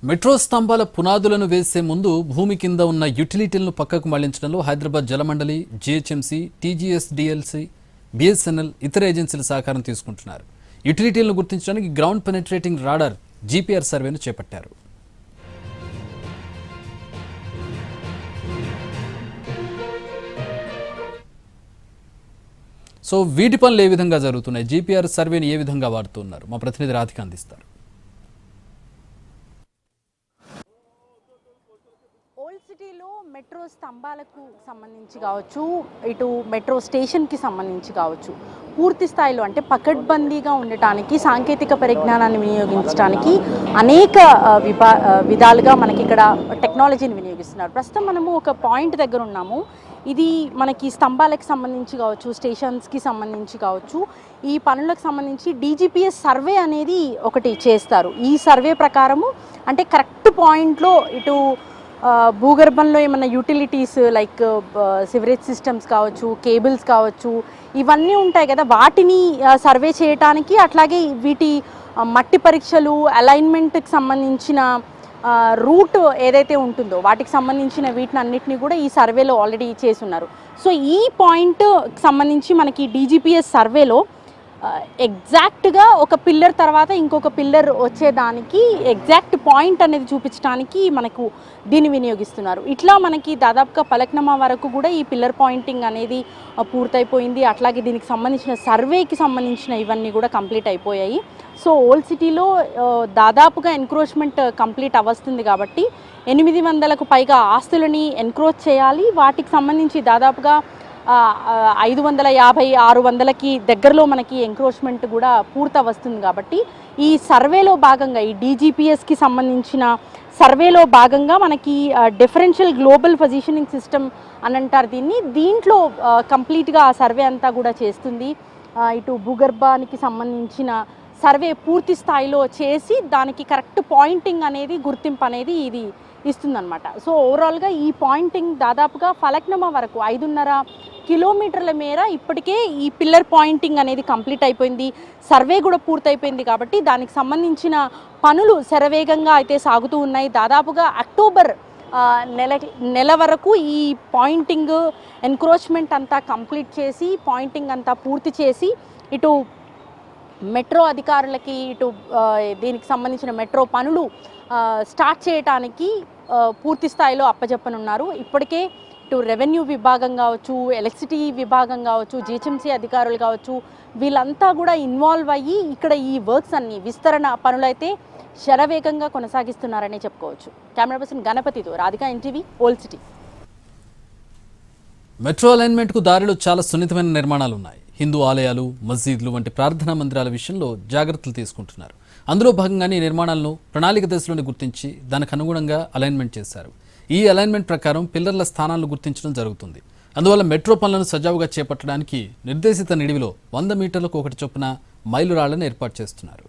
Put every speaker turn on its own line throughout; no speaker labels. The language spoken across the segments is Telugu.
మెట్రో స్తంభాల పునాదులను వేసే ముందు భూమి కింద ఉన్న యుటిలిటీలను పక్కకు మళ్లించడంలో హైదరాబాద్ జలమండలి, జీహెచ్ఎంసీ, టీజీఎస్డీఎల్సీ, బీఎస్ఎన్ఎల్ ఇతర ఏజెన్సీల సహకారం తీసుకుంటున్నారు. యుటిలిటీలను గుర్తించడానికి గ్రౌండ్ పెనెట్రేటింగ్ రాడార్ జీపీఆర్ సర్వేను చేపట్టారు. సో వీటి పనులు ఏ విధంగా జరుగుతున్నాయి, జీపీఆర్ సర్వేని ఏ విధంగా వాడుతున్నారు, మా ప్రతినిధి రాధిక అందిస్తారు.
ఓల్డ్ సిటీలో మెట్రో స్తంభాలకు సంబంధించి కావచ్చు, ఇటు మెట్రో స్టేషన్కి సంబంధించి కావచ్చు, పూర్తి స్థాయిలో అంటే పకడ్బందీగా ఉండటానికి సాంకేతిక పరిజ్ఞానాన్ని వినియోగించడానికి అనేక విధాలుగా మనకి ఇక్కడ టెక్నాలజీని వినియోగిస్తున్నారు. ప్రస్తుతం మనము ఒక పాయింట్ దగ్గర ఉన్నాము. ఇది మనకి స్తంభాలకు సంబంధించి కావచ్చు, స్టేషన్స్కి సంబంధించి కావచ్చు, ఈ పనులకు సంబంధించి డీజీపీఎస్ సర్వే అనేది ఒకటి చేస్తారు. ఈ సర్వే ప్రకారము అంటే కరెక్ట్ పాయింట్లో ఇటు భూగర్భంలో ఏమన్నా యూటిలిటీస్ లైక్ సివరేజ్ సిస్టమ్స్ కావచ్చు, కేబుల్స్ కావచ్చు, ఇవన్నీ ఉంటాయి కదా, వాటిని సర్వే చేయటానికి, అట్లాగే వీటి మట్టి పరీక్షలు, అలైన్మెంట్కి సంబంధించిన రూట్ ఏదైతే ఉంటుందో వాటికి సంబంధించిన వీటిని అన్నిటినీ కూడా ఈ సర్వేలో ఆల్రెడీ చేసున్నారు. సో ఈ పాయింట్ సంబంధించి మనకి డీజీపీఎస్ సర్వేలో ఎగ్జాక్ట్గా ఒక పిల్లర్ తర్వాత ఇంకొక పిల్లర్ వచ్చేదానికి ఎగ్జాక్ట్ పాయింట్ అనేది చూపించడానికి మనకు దీన్ని వినియోగిస్తున్నారు. ఇట్లా మనకి దాదాపుగా పలక్నమా వరకు కూడా ఈ పిల్లర్ పాయింటింగ్ అనేది పూర్తయిపోయింది. అట్లాగే దీనికి సంబంధించిన సర్వేకి సంబంధించిన ఇవన్నీ కూడా కంప్లీట్ అయిపోయాయి. సో ఓల్డ్ సిటీలో దాదాపుగా ఎన్క్రోచ్మెంట్ కంప్లీట్ అవ్వస్తుంది కాబట్టి 800కు పైగా ఆస్తులని ఎన్క్రోచ్ చేయాలి. వాటికి సంబంధించి దాదాపుగా 550-600కి దగ్గరలో మనకి ఎంక్రోచ్మెంట్ కూడా పూర్తి వస్తుంది. కాబట్టి ఈ సర్వేలో భాగంగా, ఈ డీజీపీఎస్కి సంబంధించిన సర్వేలో భాగంగా మనకి డిఫరెన్షియల్ గ్లోబల్ పొజిషనింగ్ సిస్టమ్ అని అంటారు దీన్ని. దీంట్లో కంప్లీట్గా ఆ సర్వే అంతా కూడా చేస్తుంది. ఇటు భూగర్భానికి సంబంధించిన సర్వే పూర్తి స్థాయిలో చేసి దానికి కరెక్ట్ పాయింటింగ్ అనేది, గుర్తింపు అనేది ఇది ఇస్తుందన్నమాట. సో ఓవరాల్గా ఈ పాయింటింగ్ దాదాపుగా ఫలక్నమా వరకు 5.5 కిలోమీటర్ల మేర ఇప్పటికే ఈ పిల్లర్ పాయింటింగ్ అనేది కంప్లీట్ అయిపోయింది. సర్వే కూడా పూర్తయిపోయింది. కాబట్టి దానికి సంబంధించిన పనులు శరవేగంగా అయితే సాగుతూ ఉన్నాయి. దాదాపుగా అక్టోబర్ నెల వరకు ఈ పాయింటింగ్, ఎన్క్రోచ్మెంట్ అంతా కంప్లీట్ చేసి, పాయింటింగ్ అంతా పూర్తి చేసి, ఇటు మెట్రో అధికారులకి, ఇటు దీనికి సంబంధించిన మెట్రో పనులు స్టార్ట్ చేయడానికి పూర్తి స్థాయిలో అప్పచెప్పనున్నారు. ఇప్పటికే ఇటు రెవెన్యూ విభాగం కావచ్చు, ఎలక్ట్రిసిటీ విభాగం కావచ్చు, జీహెచ్ఎంసీ అధికారులు కావచ్చు, వీళ్ళంతా కూడా ఇన్వాల్వ్ అయ్యి ఇక్కడ ఈ వర్క్స్ అన్ని విస్తరణ పనులైతే శరవేగంగా కొనసాగిస్తున్నారని చెప్పుకోవచ్చు. కెమెరా పర్సన్ గణపతితో Radhika, NTV, old city.
Metro అలైన్మెంట్కు దారిలో చాలా సున్నితమైన నిర్మాణాలు ఉన్నాయి. హిందూ ఆలయాలు, మసీదులు వంటి ప్రార్థనా మందిరాల విషయంలో జాగ్రత్తలు తీసుకుంటున్నారు. అందులో భాగంగానే ఈ నిర్మాణాలను ప్రణాళిక దశలోనే గుర్తించి దానికి అనుగుణంగా అలైన్మెంట్ చేశారు. ఈ అలైన్మెంట్ ప్రకారం పిల్లర్ల స్థానాలను గుర్తించడం జరుగుతుంది. అందువల్ల మెట్రో పనులను సజావుగా చేపట్టడానికి నిర్దేశిత నిడివిలో 100 మీటర్లకు ఒకటి చొప్పున మైలురాళ్లను ఏర్పాటు చేస్తున్నారు.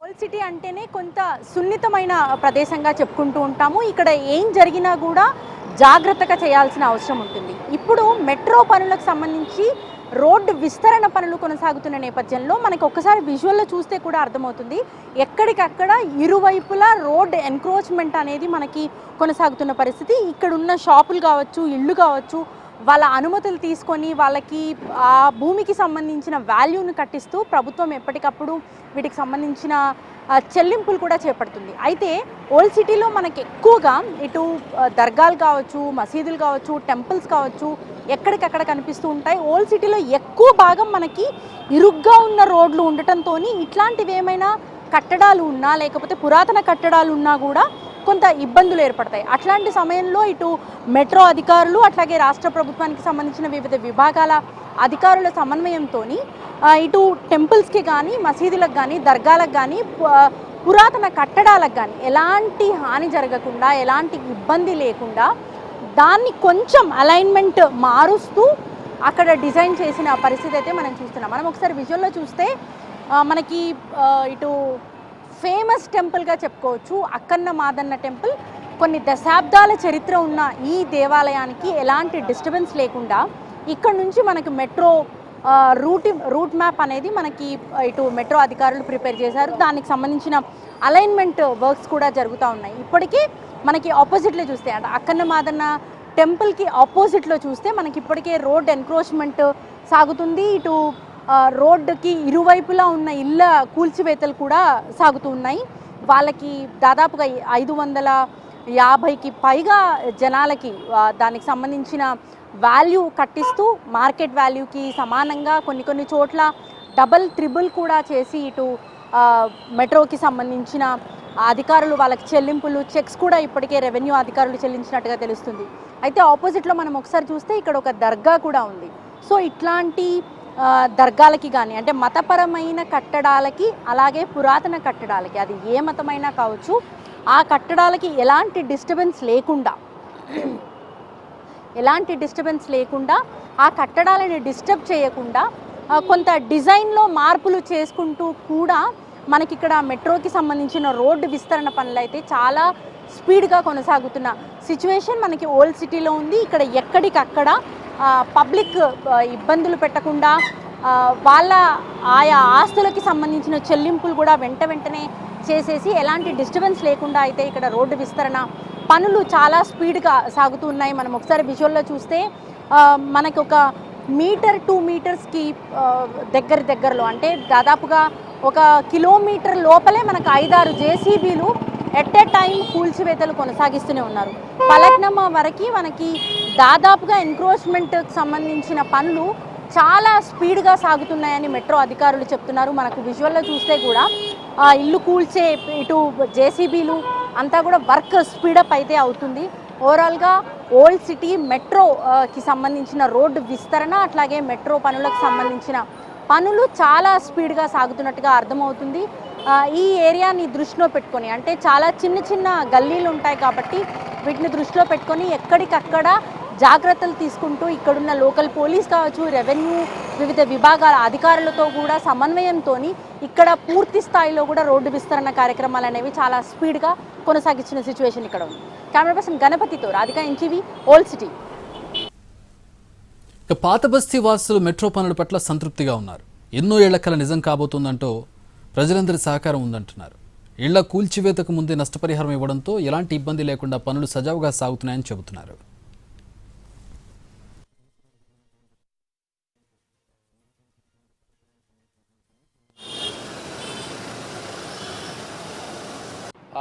ఓల్డ్ సిటీ అంటేనే కొంత సున్నితమైన ప్రదేశంగా చెప్పుకుంటూ ఉంటాము. ఇక్కడ ఏం జరిగినా కూడా జాగ్రత్తగా చేయాల్సిన అవసరం ఉంటుంది. ఇప్పుడు మెట్రో పనులకు సంబంధించి రోడ్డు విస్తరణ పనులు కొనసాగుతున్న నేపథ్యంలో మనకు ఒక్కసారి విజువల్లో చూస్తే కూడా అర్థమవుతుంది. ఎక్కడికక్కడ ఇరువైపులా రోడ్ ఎన్క్రోచ్మెంట్ అనేది మనకి కొనసాగుతున్న పరిస్థితి. ఇక్కడున్న షాపులు కావచ్చు, ఇళ్ళు కావచ్చు, వాళ్ళ అనుమతులు తీసుకొని వాళ్ళకి ఆ భూమికి సంబంధించిన వాల్యూను కట్టిస్తూ ప్రభుత్వం ఎప్పటికప్పుడు వీటికి సంబంధించిన చెల్లింపులు కూడా చేపడుతుంది. అయితే ఓల్డ్ సిటీలో మనకి ఎక్కువగా ఇటు దర్గాలు కావచ్చు, మసీదులు కావచ్చు, టెంపుల్స్ కావచ్చు, ఎక్కడికక్కడ కనిపిస్తూ ఉంటాయి. ఓల్డ్ సిటీలో ఎక్కువ భాగం మనకి ఇరుగ్గా ఉన్న రోడ్లు ఉండటంతో ఇట్లాంటివి ఏమైనా కట్టడాలు ఉన్నా, లేకపోతే పురాతన కట్టడాలు ఉన్నా కూడా కొంత ఇబ్బందులు ఏర్పడతాయి. అట్లాంటి సమయంలో ఇటు మెట్రో అధికారులు, అట్లాగే రాష్ట్ర ప్రభుత్వానికి సంబంధించిన వివిధ విభాగాల అధికారుల సమన్వయంతో ఇటు టెంపుల్స్కి కానీ, మసీదులకు కానీ, దర్గాలకు కానీ, పురాతన కట్టడాలకు కానీ ఎలాంటి హాని జరగకుండా, ఎలాంటి ఇబ్బంది లేకుండా దాన్ని కొంచెం అలైన్మెంట్ మారుస్తూ అక్కడ డిజైన్ చేసిన పరిస్థితి అయితే మనం చూస్తున్నాం. మనం ఒకసారి విజువల్లో చూస్తే మనకి ఇటు ఫేమస్ టెంపుల్గా చెప్పుకోవచ్చు అక్కన్న మాదన్న టెంపుల్. కొన్ని దశాబ్దాల చరిత్ర ఉన్న ఈ దేవాలయానికి ఎలాంటి డిస్టర్బెన్స్ లేకుండా ఇక్కడ నుంచి మనకు మెట్రో రూట్ మ్యాప్ అనేది మనకి ఇటు మెట్రో అధికారులు ప్రిపేర్ చేశారు. దానికి సంబంధించిన అలైన్మెంట్ వర్క్స్ కూడా జరుగుతూ ఉన్నాయి. ఇప్పటికీ మనకి ఆపోజిట్లో చూస్తే అంటే అక్కన్న మాదన్న టెంపుల్కి ఆపోజిట్లో చూస్తే మనకి ఇప్పటికే రోడ్ ఎన్క్రోచ్మెంట్ సాగుతుంది. ఇటు రోడ్డుకి ఇరువైపులా ఉన్న ఇళ్ళ కూల్చివేతలు కూడా సాగుతూ ఉన్నాయి. వాళ్ళకి దాదాపుగా 550కి పైగా జనాలకి దానికి సంబంధించిన వాల్యూ కట్టిస్తూ మార్కెట్ వాల్యూకి సమానంగా కొన్ని చోట్ల డబల్ త్రిబుల్ కూడా చేసి ఇటు మెట్రోకి సంబంధించిన అధికారులు వాళ్ళకి చెల్లింపులు చెక్స్ కూడా ఇప్పటికే రెవెన్యూ అధికారులు చెల్లించినట్టుగా తెలుస్తుంది. అయితే ఆపోజిట్లో మనం ఒకసారి చూస్తే ఇక్కడ ఒక దర్గా కూడా ఉంది. సో ఇట్లాంటి దర్గాలకి కానీ అంటే మతపరమైన కట్టడాలకి అలాగే పురాతన కట్టడాలకి అది ఏ మతమైనా కావచ్చు ఆ కట్టడాలకి ఎలాంటి డిస్టర్బెన్స్ లేకుండా ఆ కట్టడాలని డిస్టర్బ్ చేయకుండా కొంత డిజైన్లో మార్పులు చేసుకుంటూ కూడా మనకి ఇక్కడ మెట్రోకి సంబంధించిన రోడ్డు విస్తరణ పనులు అయితే చాలా స్పీడ్గా కొనసాగుతున్న సిచ్యువేషన్ మనకి ఓల్డ్ సిటీలో ఉంది. ఇక్కడ ఎక్కడికక్కడ పబ్లిక్ ఇబ్బందులు పెట్టకుండా వాళ్ళ ఆయా ఆస్తులకి సంబంధించిన చెల్లింపులు కూడా వెంటనే చేసేసి ఎలాంటి డిస్టర్బెన్స్ లేకుండా అయితే ఇక్కడ రోడ్డు విస్తరణ పనులు చాలా స్పీడ్గా సాగుతూ ఉన్నాయి. మనం ఒకసారి విజువల్లో చూస్తే మనకు ఒక 1 మీటర్ 2 మీటర్స్కి దగ్గరలో అంటే దాదాపుగా 1 కిలోమీటర్ లోపలే మనకు 5-6 జేసీబీలు ఎట్ ఏ టైం కూల్చివేతలు కొనసాగిస్తూనే ఉన్నారు. పలక్నమా వరకు మనకి దాదాపుగా ఎన్క్రోచ్మెంట్కి సంబంధించిన పనులు చాలా స్పీడ్గా సాగుతున్నాయని మెట్రో అధికారులు చెప్తున్నారు. మనకు విజువల్లో చూస్తే కూడా ఇల్లు కూల్చే ఇటు జేసీబీలు అంతా కూడా వర్క్ స్పీడప్ అయితే అవుతుంది. ఓవరాల్గా ఓల్డ్ సిటీ మెట్రోకి సంబంధించిన రోడ్డు విస్తరణ అట్లాగే మెట్రో పనులకు సంబంధించిన పనులు చాలా స్పీడ్గా సాగుతున్నట్టుగా అర్థమవుతుంది. ఈ ఏరియాని దృష్టిలో పెట్టుకొని అంటే చాలా చిన్న గల్లీలు ఉంటాయి కాబట్టి వీటిని దృష్టిలో పెట్టుకొని ఎక్కడికక్కడ జాగ్రత్తలు తీసుకుంటూ ఇక్కడున్న లోకల్ పోలీస్ కావచ్చు రెవెన్యూ వివిధ విభాగాల అధికారులతో కూడా సమన్వయంతో ఇక్కడ పూర్తి స్థాయిలో కూడా రోడ్డు విస్తరణ కార్యక్రమాలు అనేవి చాలా స్పీడ్గా కొనసాగించిన సిచ్యువేషన్ ఇక్కడ ఉంది. కెమెరా పర్సన్ గణపతితో రాధిక, ఎన్టీవీ, ఓల్డ్ సిటీ.
పాత బస్తీ వాసులు మెట్రో పనుల పట్ల సంతృప్తిగా ఉన్నారు. ఎన్నో ఏళ్ల కల నిజం కాబోతుందంటూ ప్రజలందరి సహకారం ఉందంటున్నారు. ఇళ్ల కూల్చివేతకు ముందే నష్టపరిహారం ఇవ్వడంతో ఎలాంటి ఇబ్బంది లేకుండా పనులు సజావుగా సాగుతున్నాయని చెబుతున్నారు.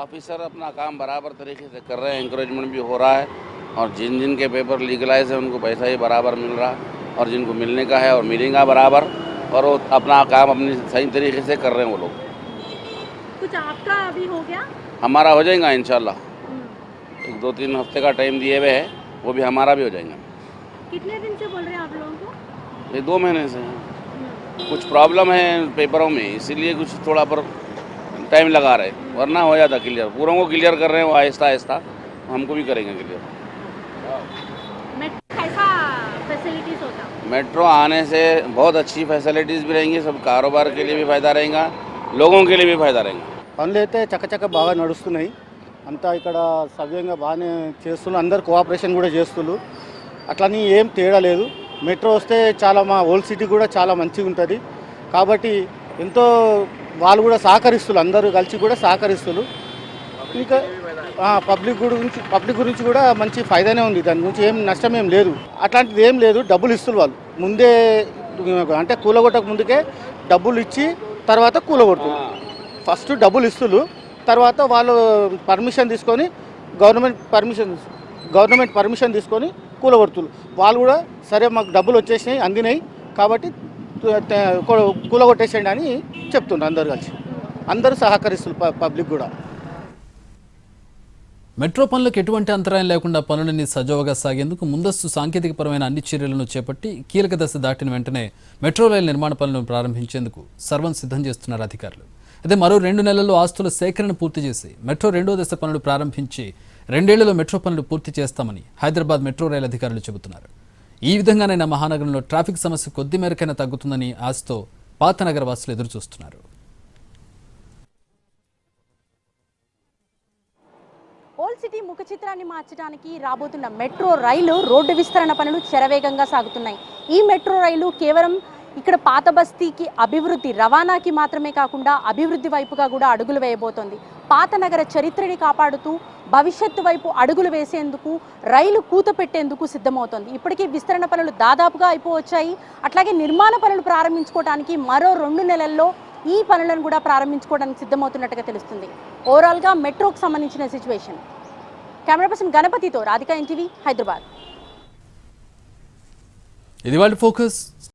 ऑफिसर अपना काम बराबर तरीके से कर रहे हैं, इंकरेजमेंट भी हो रहा है और जिन जिन के पेपर लीगलाइज है उनको पैसा ही बराबर मिल रहा और जिनको मिलने का है और मिलेगा बराबर और वो अपना काम अपनी सही तरीके से कर रहे हैं वो लोग.
कुछ आपका अभी हो गया?
हमारा हो जाएगा इंशाल्लाह. 1-2-3 हफ्ते का टाइम दिए हुए है, वो भी हमारा भी हो जाएगा.
कितने दिन से बोल रहे हैं आप लोगों को?
ये 2 महीने से है. कुछ प्रॉब्लम है पेपरों में इसीलिए कुछ थोड़ा पर टाइम लगा रहे, वरना हो जाता क्लियर. पूरों को क्लियर कर रहे हैं वो आहिस्ता हमको भी करेंगे क्लियर.
कैसा फैसिलिटीज होता?
मेट्रो आने से बहुत अच्छी फैसिलिटीज़ भी रहेंगी, सब कारोबार के लिए भी फ़ायदा रहेगा, लोगों के लिए भी फ़ायदा रहेगा.
పనులు అయితే చక్కచక్క బాగా నడుస్తున్నాయి. అంతా ఇక్కడ సవ్యంగా బాగానే చేస్తున్నారు. అందరు కోఆపరేషన్ కూడా చేస్తున్నారు. అట్లని ఏం తేడా లేదు. మెట్రో వస్తే చాలా మా ఓల్డ్ సిటీ కూడా చాలా మంచిగా ఉంటుంది. కాబట్టి ఎంతో వాళ్ళు కూడా సహకరిస్తున్నారు. అందరూ కలిసి కూడా సహకరిస్తున్నారు. ఇంకా పబ్లిక్ గురించి కూడా మంచి ఫైదానే ఉంది. దాని గురించి ఏం నష్టం ఏం లేదు. అట్లాంటిది ఏం లేదు. డబ్బులు ఇస్తున్నారు వాళ్ళు ముందే అంటే కూలగొట్టక ముందుకే డబ్బులు ఇచ్చి తర్వాత కూలగొడుతున్నారు. ఫస్ట్ డబ్బులు ఇస్తున్నారు, తర్వాత వాళ్ళు పర్మిషన్ తీసుకొని గవర్నమెంట్ పర్మిషన్ తీసుకొని కూలగొడుతున్నారు. వాళ్ళు కూడా సరే మాకు డబ్బులు వచ్చేసినాయి అందినాయి కాబట్టి కూలగొట్టేసేయండి అని చెప్తున్నారు. అందరు కలిసి అందరూ సహకరిస్తున్నారు. పబ్లిక్ కూడా
మెట్రో పనులకు ఎటువంటి అంతరాయం లేకుండా పనులన్నీ సజావుగా సాగేందుకు ముందస్తు సాంకేతికపరమైన అన్ని చర్యలను చేపట్టి కీలక దశ దాటిన వెంటనే మెట్రో రైలు నిర్మాణ పనులను ప్రారంభించేందుకు సర్వం సిద్ధం చేస్తున్నారు అధికారులు. అయితే మరో 2 నెలల్లో ఆస్తుల సేకరణ పూర్తి చేసి మెట్రో 2వ దశ పనులు ప్రారంభించి 2 ఏళ్లలో మెట్రో పనులు పూర్తి చేస్తామని హైదరాబాద్ మెట్రో రైలు అధికారులు చెబుతున్నారు. ఈ విధంగానైనా మహానగరంలో ట్రాఫిక్ సమస్య కొద్ది మేరకైనా తగ్గుతుందని ఆశతో పాత నగర వాసులు ఎదురుచూస్తున్నారు.
ఓల్డ్ సిటీ ముఖ చిత్రాన్ని మార్చడానికి రాబోతున్న మెట్రో రైలు రోడ్డు విస్తరణ పనులు శరవేగంగా సాగుతున్నాయి. ఈ మెట్రో రైలు కేవలం ఇక్కడ పాత బస్తీకి అభివృద్ధి రవాణాకి మాత్రమే కాకుండా అభివృద్ధి వైపుగా కూడా అడుగులు వేయబోతోంది. పాత నగర చరిత్రని కాపాడుతూ భవిష్యత్తు వైపు అడుగులు వేసేందుకు రైలు కూత పెట్టేందుకు సిద్ధమవుతోంది. ఇప్పటికీ విస్తరణ పనులు దాదాపుగా అయిపోవచ్చాయి. అట్లాగే నిర్మాణ పనులు ప్రారంభించుకోవడానికి మరో 2 నెలల్లో ఈ పనులను కూడా ప్రారంభించుకోవడానికి సిద్ధమవుతున్నట్టుగా తెలుస్తుంది. ఓవరాల్గా మెట్రోకు సంబంధించిన సిచ్యువేషన్. కెమెరా పర్సన్ గణపతితో రాధికా, ఎన్టీవీ, హైదరాబాద్.
ఇది వాళ్ళ ఫోకస్.